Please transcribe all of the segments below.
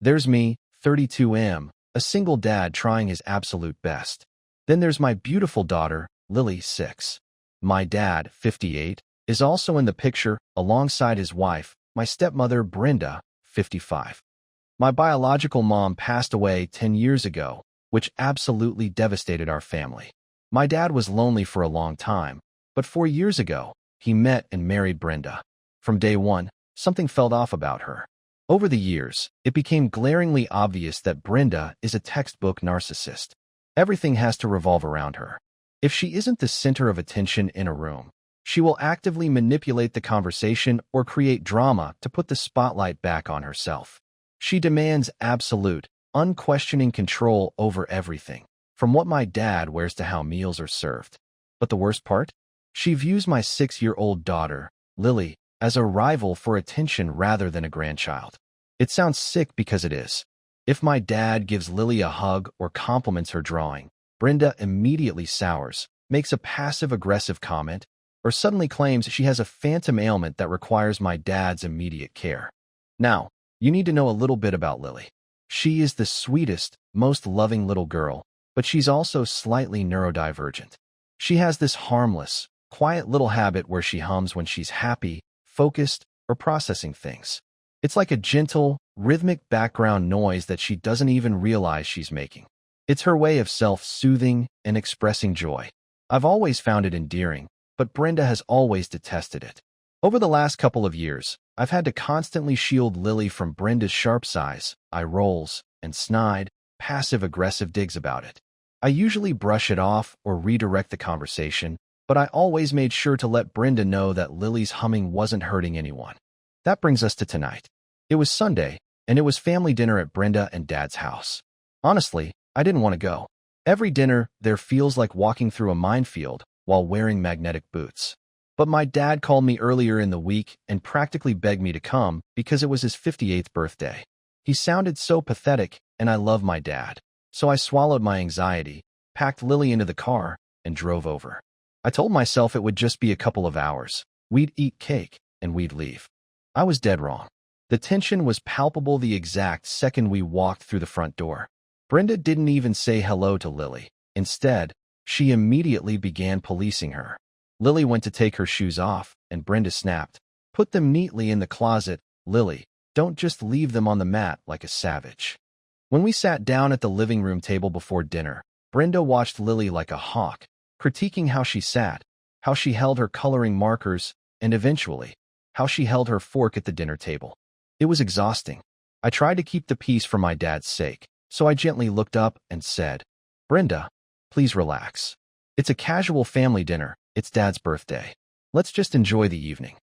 There's me, 32 a single dad trying his absolute best. Then there's my beautiful daughter, Lily, 6. My dad, 58, is also in the picture alongside his wife, my stepmother, Brenda, 55. My biological mom passed away 10 years ago, which absolutely devastated our family. My dad was lonely for a long time, but 4 years ago, he met and married Brenda. From day one, something felt off about her. Over the years, it became glaringly obvious that Brenda is a textbook narcissist. Everything has to revolve around her. If she isn't the center of attention in a room, she will actively manipulate the conversation or create drama to put the spotlight back on herself. She demands absolute, unquestioning control over everything, from what my dad wears to how meals are served. But the worst part? She views my 6-year-old daughter, Lily, as a rival for attention rather than a grandchild. It sounds sick because it is. If my dad gives Lily a hug or compliments her drawing, Brenda immediately sours, makes a passive-aggressive comment, or suddenly claims she has a phantom ailment that requires my dad's immediate care. Now, you need to know a little bit about Lily. She is the sweetest, most loving little girl, but she's also slightly neurodivergent. She has this harmless, quiet little habit where she hums when she's happy, focused, or processing things. It's like a gentle, rhythmic background noise that she doesn't even realize she's making. It's her way of self-soothing and expressing joy. I've always found it endearing, but Brenda has always detested it. Over the last couple of years, I've had to constantly shield Lily from Brenda's sharp sighs, eye rolls, and snide, passive-aggressive digs about it. I usually brush it off or redirect the conversation, but I always made sure to let Brenda know that Lily's humming wasn't hurting anyone. That brings us to tonight. It was Sunday, and it was family dinner at Brenda and Dad's house. Honestly, I didn't want to go. Every dinner there feels like walking through a minefield while wearing magnetic boots. But my dad called me earlier in the week and practically begged me to come because it was his 58th birthday. He sounded so pathetic, and I love my dad. So I swallowed my anxiety, packed Lily into the car, and drove over. I told myself it would just be a couple of hours. We'd eat cake, and we'd leave. I was dead wrong. The tension was palpable the exact second we walked through the front door. Brenda didn't even say hello to Lily. Instead, she immediately began policing her. Lily went to take her shoes off, and Brenda snapped, "Put them neatly in the closet, Lily. Don't just leave them on the mat like a savage." When we sat down at the living room table before dinner, Brenda watched Lily like a hawk, critiquing how she sat, how she held her coloring markers, and eventually, how she held her fork at the dinner table. It was exhausting. I tried to keep the peace for my dad's sake, so I gently looked up and said, "Brenda, please relax. It's a casual family dinner. It's Dad's birthday. Let's just enjoy the evening."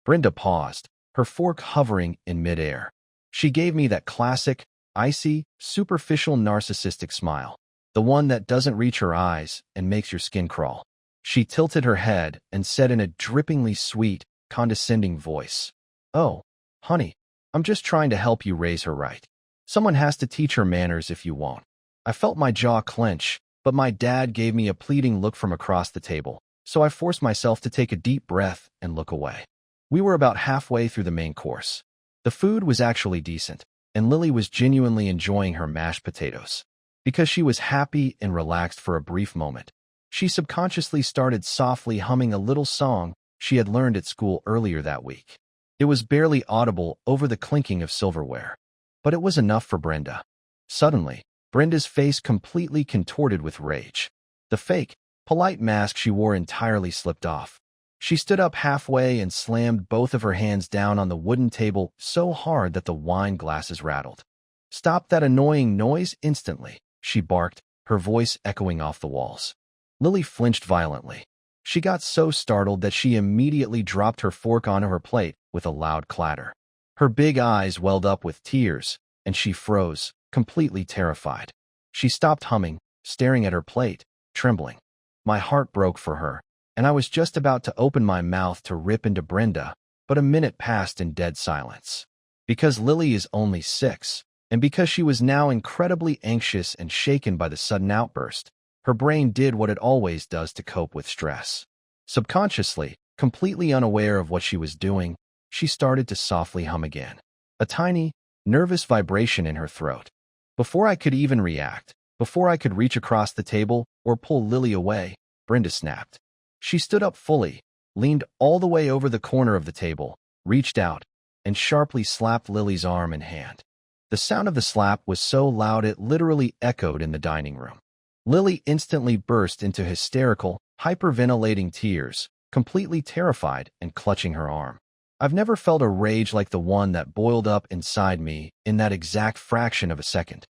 Brenda paused, her fork hovering in midair. She gave me that classic, icy, superficial narcissistic smile, the one that doesn't reach her eyes and makes your skin crawl. She tilted her head and said in a drippingly sweet, condescending voice, "Oh, honey, I'm just trying to help you raise her right. Someone has to teach her manners if you won't." I felt my jaw clench, but my dad gave me a pleading look from across the table, so I forced myself to take a deep breath and look away. We were about halfway through the main course. The food was actually decent, and Lily was genuinely enjoying her mashed potatoes. Because she was happy and relaxed for a brief moment, she subconsciously started softly humming a little song she had learned at school earlier that week. It was barely audible over the clinking of silverware, but it was enough for Brenda. Suddenly, Brenda's face completely contorted with rage. The fake, polite mask she wore entirely slipped off. She stood up halfway and slammed both of her hands down on the wooden table so hard that the wine glasses rattled. "Stop that annoying noise instantly," she barked, her voice echoing off the walls. Lily flinched violently. She got so startled that she immediately dropped her fork onto her plate with a loud clatter. Her big eyes welled up with tears, and she froze, completely terrified. She stopped humming, staring at her plate, trembling. My heart broke for her, and I was just about to open my mouth to rip into Brenda, but a minute passed in dead silence. Because Lily is only 6, and because she was now incredibly anxious and shaken by the sudden outburst, her brain did what it always does to cope with stress. Subconsciously, completely unaware of what she was doing, she started to softly hum again. A tiny, nervous vibration in her throat. Before I could even react, before I could reach across the table or pull Lily away, Brenda snapped. She stood up fully, leaned all the way over the corner of the table, reached out, and sharply slapped Lily's arm and hand. The sound of the slap was so loud it literally echoed in the dining room. Lily instantly burst into hysterical, hyperventilating tears, completely terrified and clutching her arm. I've never felt a rage like the one that boiled up inside me in that exact fraction of a second.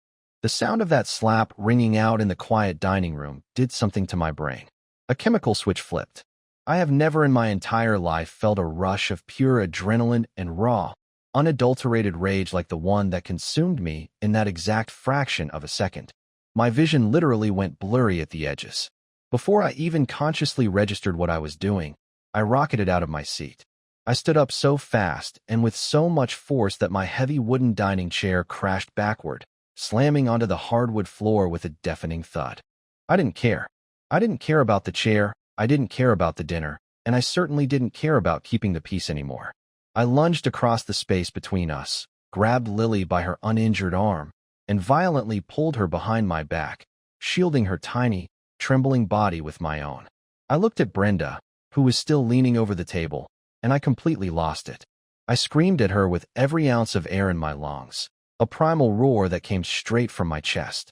The sound of that slap ringing out in the quiet dining room did something to my brain. A chemical switch flipped. I have never in my entire life felt a rush of pure adrenaline and raw, unadulterated rage like the one that consumed me in that exact fraction of a second. My vision literally went blurry at the edges. Before I even consciously registered what I was doing, I rocketed out of my seat. I stood up so fast and with so much force that my heavy wooden dining chair crashed backward, slamming onto the hardwood floor with a deafening thud. I didn't care. I didn't care about the chair, I didn't care about the dinner, and I certainly didn't care about keeping the peace anymore. I lunged across the space between us, grabbed Lily by her uninjured arm, and violently pulled her behind my back, shielding her tiny, trembling body with my own. I looked at Brenda, who was still leaning over the table, and I completely lost it. I screamed at her with every ounce of air in my lungs, a primal roar that came straight from my chest.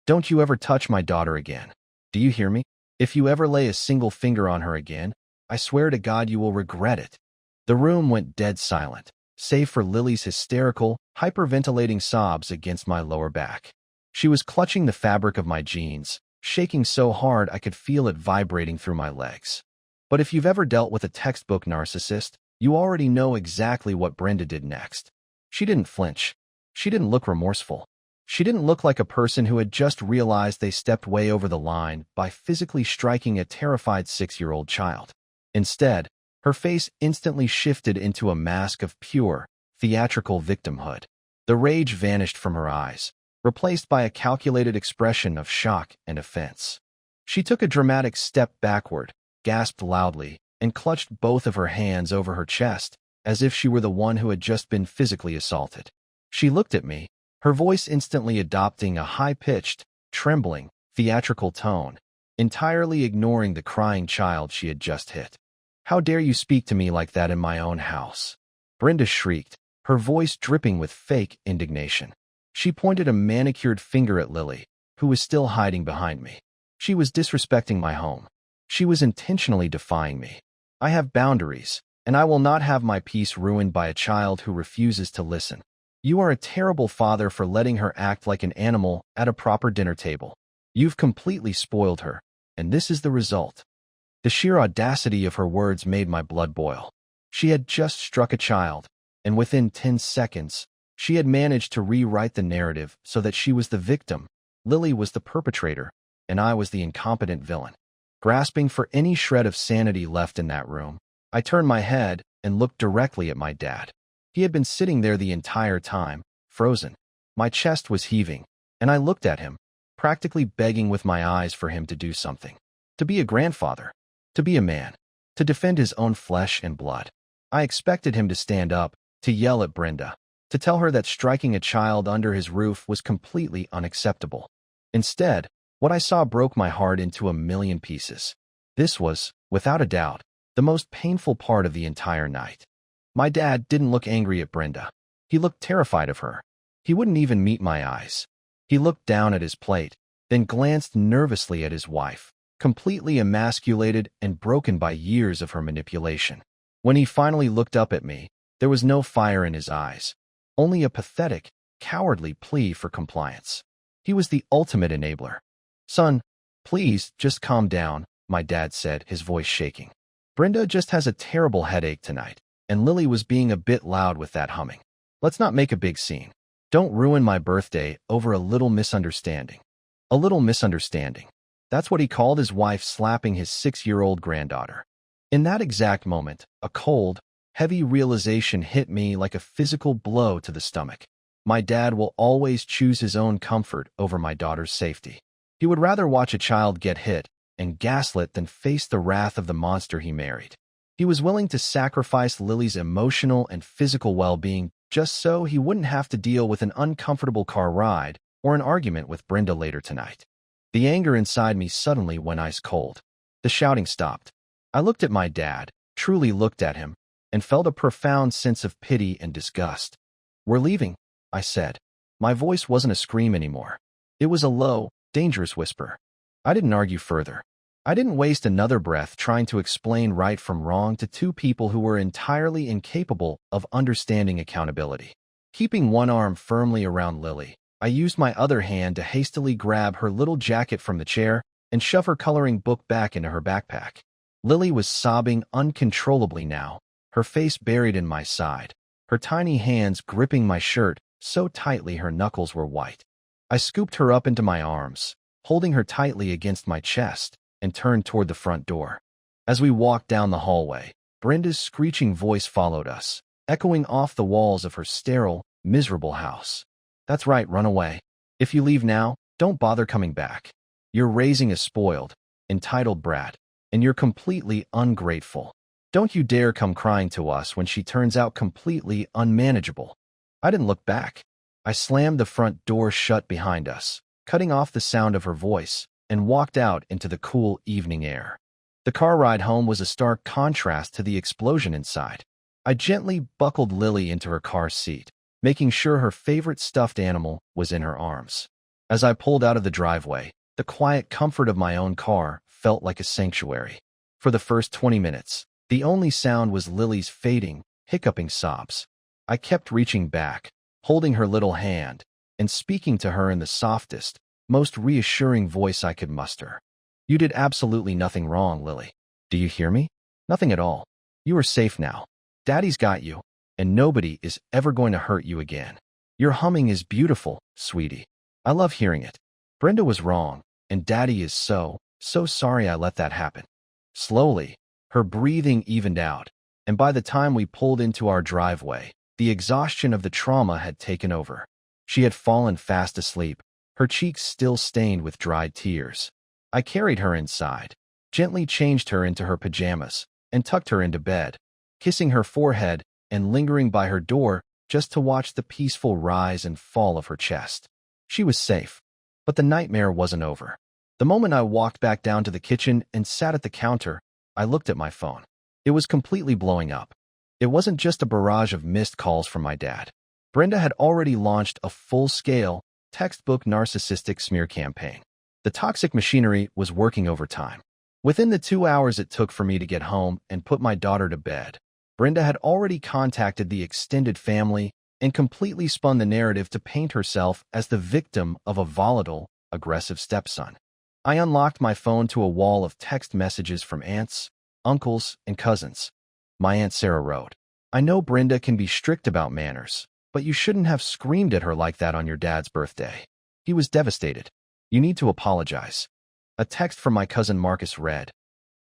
Don't you ever touch my daughter again. Do you hear me? If you ever lay a single finger on her again, I swear to God you will regret it. The room went dead silent, save for Lily's hysterical, hyperventilating sobs against my lower back. She was clutching the fabric of my jeans, shaking so hard I could feel it vibrating through my legs. But if you've ever dealt with a textbook narcissist, you already know exactly what Brenda did next. She didn't flinch. She didn't look remorseful. She didn't look like a person who had just realized they stepped way over the line by physically striking a terrified 6-year-old child. Instead, her face instantly shifted into a mask of pure, theatrical victimhood. The rage vanished from her eyes, replaced by a calculated expression of shock and offense. She took a dramatic step backward, gasped loudly, and clutched both of her hands over her chest, as if she were the one who had just been physically assaulted. She looked at me, her voice instantly adopting a high-pitched, trembling, theatrical tone, entirely ignoring the crying child she had just hit. How dare you speak to me like that in my own house? Brenda shrieked, her voice dripping with fake indignation. She pointed a manicured finger at Lily, who was still hiding behind me. She was disrespecting my home. She was intentionally defying me. I have boundaries, and I will not have my peace ruined by a child who refuses to listen. You are a terrible father for letting her act like an animal at a proper dinner table. You've completely spoiled her, and this is the result. The sheer audacity of her words made my blood boil. She had just struck a child, and within 10 seconds, she had managed to rewrite the narrative so that she was the victim, Lily was the perpetrator, and I was the incompetent villain. Grasping for any shred of sanity left in that room, I turned my head and looked directly at my dad. He had been sitting there the entire time, frozen. My chest was heaving, and I looked at him, practically begging with my eyes for him to do something. To be a grandfather. To be a man. To defend his own flesh and blood. I expected him to stand up, to yell at Brenda, to tell her that striking a child under his roof was completely unacceptable. Instead, what I saw broke my heart into a million pieces. This was, without a doubt, the most painful part of the entire night. My dad didn't look angry at Brenda. He looked terrified of her. He wouldn't even meet my eyes. He looked down at his plate, then glanced nervously at his wife, completely emasculated and broken by years of her manipulation. When he finally looked up at me, there was no fire in his eyes, only a pathetic, cowardly plea for compliance. He was the ultimate enabler. Son, please, just calm down, my dad said, his voice shaking. Brenda just has a terrible headache tonight, and Lily was being a bit loud with that humming. Let's not make a big scene. Don't ruin my birthday over a little misunderstanding. A little misunderstanding. That's what he called his wife slapping his 6-year-old granddaughter. In that exact moment, a cold, heavy realization hit me like a physical blow to the stomach. My dad will always choose his own comfort over my daughter's safety. He would rather watch a child get hit and gaslit than face the wrath of the monster he married. He was willing to sacrifice Lily's emotional and physical well-being just so he wouldn't have to deal with an uncomfortable car ride or an argument with Brenda later tonight. The anger inside me suddenly went ice cold. The shouting stopped. I looked at my dad, truly looked at him, and felt a profound sense of pity and disgust. "We're leaving," I said. My voice wasn't a scream anymore. It was a low, dangerous whisper. I didn't argue further. I didn't waste another breath trying to explain right from wrong to two people who were entirely incapable of understanding accountability. Keeping one arm firmly around Lily, I used my other hand to hastily grab her little jacket from the chair and shove her coloring book back into her backpack. Lily was sobbing uncontrollably now, her face buried in my side, her tiny hands gripping my shirt so tightly her knuckles were white. I scooped her up into my arms, holding her tightly against my chest, and turned toward the front door. As we walked down the hallway, Brenda's screeching voice followed us, echoing off the walls of her sterile, miserable house. "That's right, run away. If you leave now, don't bother coming back. You're raising a spoiled, entitled brat, and you're completely ungrateful. Don't you dare come crying to us when she turns out completely unmanageable." I didn't look back. I slammed the front door shut behind us, cutting off the sound of her voice, and walked out into the cool evening air. The car ride home was a stark contrast to the explosion inside. I gently buckled Lily into her car seat, making sure her favorite stuffed animal was in her arms. As I pulled out of the driveway, the quiet comfort of my own car felt like a sanctuary. For the first 20 minutes, the only sound was Lily's fading, hiccuping sobs. I kept reaching back, holding her little hand, and speaking to her in the softest, most reassuring voice I could muster. "You did absolutely nothing wrong, Lily. Do you hear me? Nothing at all. You are safe now. Daddy's got you, and nobody is ever going to hurt you again. Your humming is beautiful, sweetie. I love hearing it. Brenda was wrong, and Daddy is so sorry I let that happen." Slowly, her breathing evened out, and by the time we pulled into our driveway, the exhaustion of the trauma had taken over. She had fallen fast asleep, her cheeks still stained with dried tears. I carried her inside, gently changed her into her pajamas, and tucked her into bed, kissing her forehead and lingering by her door just to watch the peaceful rise and fall of her chest. She was safe, but the nightmare wasn't over. The moment I walked back down to the kitchen and sat at the counter, I looked at my phone. It was completely blowing up. It wasn't just a barrage of missed calls from my dad. Brenda had already launched a full-scale, textbook narcissistic smear campaign. The toxic machinery was working overtime. Within the 2 hours it took for me to get home and put my daughter to bed, Brenda had already contacted the extended family and completely spun the narrative to paint herself as the victim of a volatile, aggressive stepson. I unlocked my phone to a wall of text messages from aunts, uncles, and cousins. My Aunt Sarah wrote, "I know Brenda can be strict about manners, but you shouldn't have screamed at her like that on your dad's birthday. He was devastated. You need to apologize." A text from my cousin Marcus read,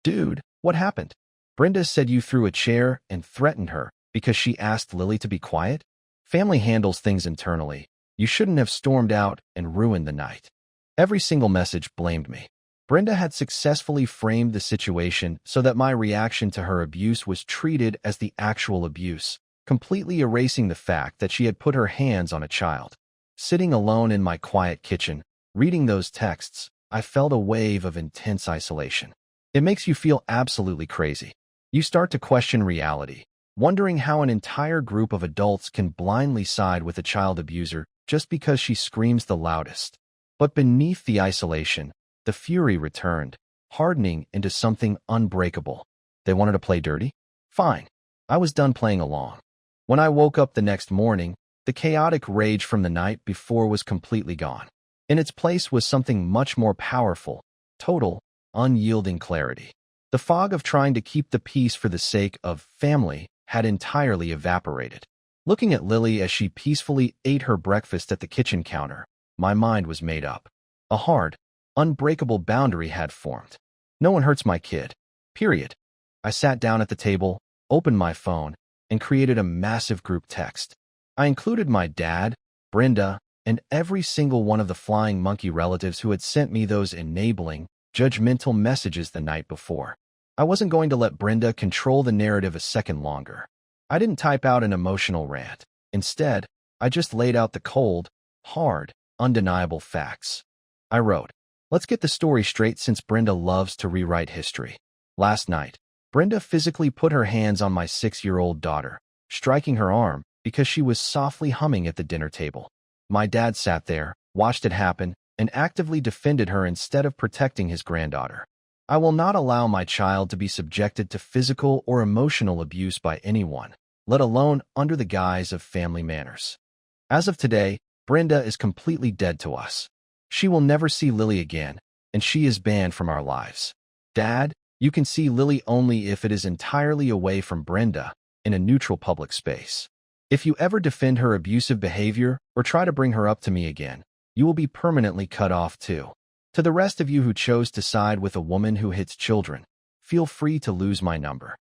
"Dude, what happened? Brenda said you threw a chair and threatened her because she asked Lily to be quiet? Family handles things internally. You shouldn't have stormed out and ruined the night." Every single message blamed me. Brenda had successfully framed the situation so that my reaction to her abuse was treated as the actual abuse, completely erasing the fact that she had put her hands on a child. Sitting alone in my quiet kitchen, reading those texts, I felt a wave of intense isolation. It makes you feel absolutely crazy. You start to question reality, wondering how an entire group of adults can blindly side with a child abuser just because she screams the loudest. But beneath the isolation, the fury returned, hardening into something unbreakable. They wanted to play dirty? Fine. I was done playing along. When I woke up the next morning, the chaotic rage from the night before was completely gone. In its place was something much more powerful, total, unyielding clarity. The fog of trying to keep the peace for the sake of family had entirely evaporated. Looking at Lily as she peacefully ate her breakfast at the kitchen counter, my mind was made up. A hard, unbreakable boundary had formed. No one hurts my kid. Period. I sat down at the table, opened my phone, and created a massive group text. I included my dad, Brenda, and every single one of the flying monkey relatives who had sent me those enabling, judgmental messages the night before. I wasn't going to let Brenda control the narrative a second longer. I didn't type out an emotional rant. Instead, I just laid out the cold, hard, undeniable facts. I wrote, "Let's get the story straight since Brenda loves to rewrite history. Last night, Brenda physically put her hands on my 6-year-old daughter, striking her arm because she was softly humming at the dinner table. My dad sat there, watched it happen, and actively defended her instead of protecting his granddaughter. I will not allow my child to be subjected to physical or emotional abuse by anyone, let alone under the guise of family manners. As of today, Brenda is completely dead to us. She will never see Lily again, and she is banned from our lives. Dad, you can see Lily only if it is entirely away from Brenda, in a neutral public space. If you ever defend her abusive behavior or try to bring her up to me again, you will be permanently cut off too. To the rest of you who chose to side with a woman who hits children, feel free to lose my number."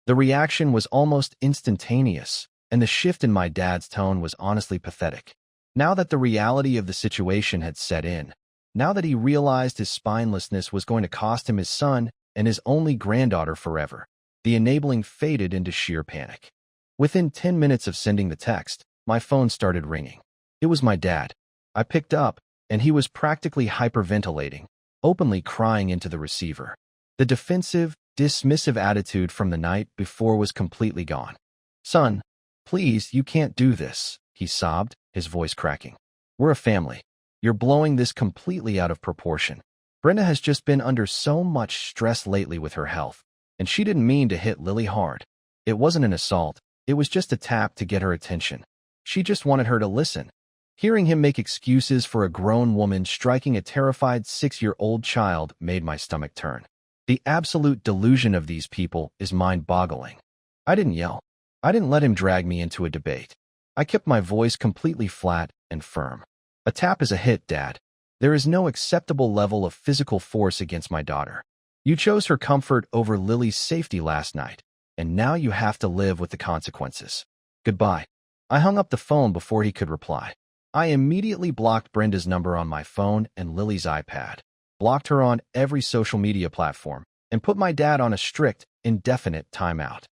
The reaction was almost instantaneous, and the shift in my dad's tone was honestly pathetic. Now that the reality of the situation had set in, now that he realized his spinelessness was going to cost him his son and his only granddaughter forever, the enabling faded into sheer panic. Within 10 minutes of sending the text, my phone started ringing. It was my dad. I picked up, and he was practically hyperventilating, openly crying into the receiver. The defensive, dismissive attitude from the night before was completely gone. "Son, please, you can't do this," he sobbed, his voice cracking. "We're a family. You're blowing this completely out of proportion. Brenda has just been under so much stress lately with her health, and she didn't mean to hit Lily hard. It wasn't an assault. It was just a tap to get her attention. She just wanted her to listen." Hearing him make excuses for a grown woman striking a terrified 6-year-old child made my stomach turn. The absolute delusion of these people is mind-boggling. I didn't yell. I didn't let him drag me into a debate. I kept my voice completely flat and firm. "A tap is a hit, Dad. There is no acceptable level of physical force against my daughter. You chose her comfort over Lily's safety last night, and now you have to live with the consequences. Goodbye." I hung up the phone before he could reply. I immediately blocked Brenda's number on my phone and Lily's iPad, blocked her on every social media platform, and put my dad on a strict, indefinite timeout.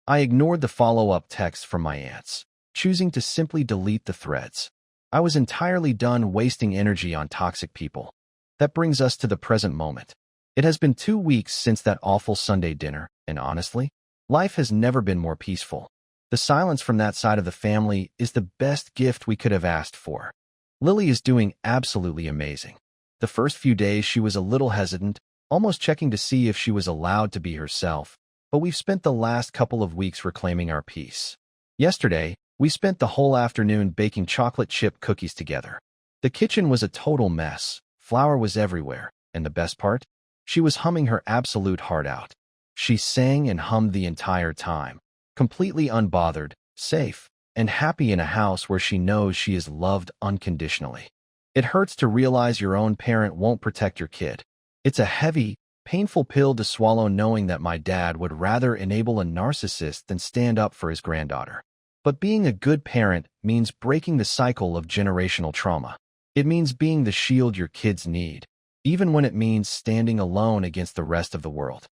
I ignored the follow-up texts from my aunts, choosing to simply delete the threads. I was entirely done wasting energy on toxic people. That brings us to the present moment. It has been 2 weeks since that awful Sunday dinner, and honestly, life has never been more peaceful. The silence from that side of the family is the best gift we could have asked for. Lily is doing absolutely amazing. The first few days she was a little hesitant, almost checking to see if she was allowed to be herself, but we've spent the last couple of weeks reclaiming our peace. Yesterday, we spent the whole afternoon baking chocolate chip cookies together. The kitchen was a total mess, flour was everywhere, and the best part? She was humming her absolute heart out. She sang and hummed the entire time, completely unbothered, safe, and happy in a house where she knows she is loved unconditionally. It hurts to realize your own parent won't protect your kid. It's a heavy, painful pill to swallow knowing that my dad would rather enable a narcissist than stand up for his granddaughter. But being a good parent means breaking the cycle of generational trauma. It means being the shield your kids need, even when it means standing alone against the rest of the world.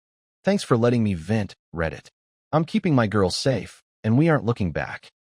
Thanks for letting me vent, Reddit. I'm keeping my girls safe, and we aren't looking back.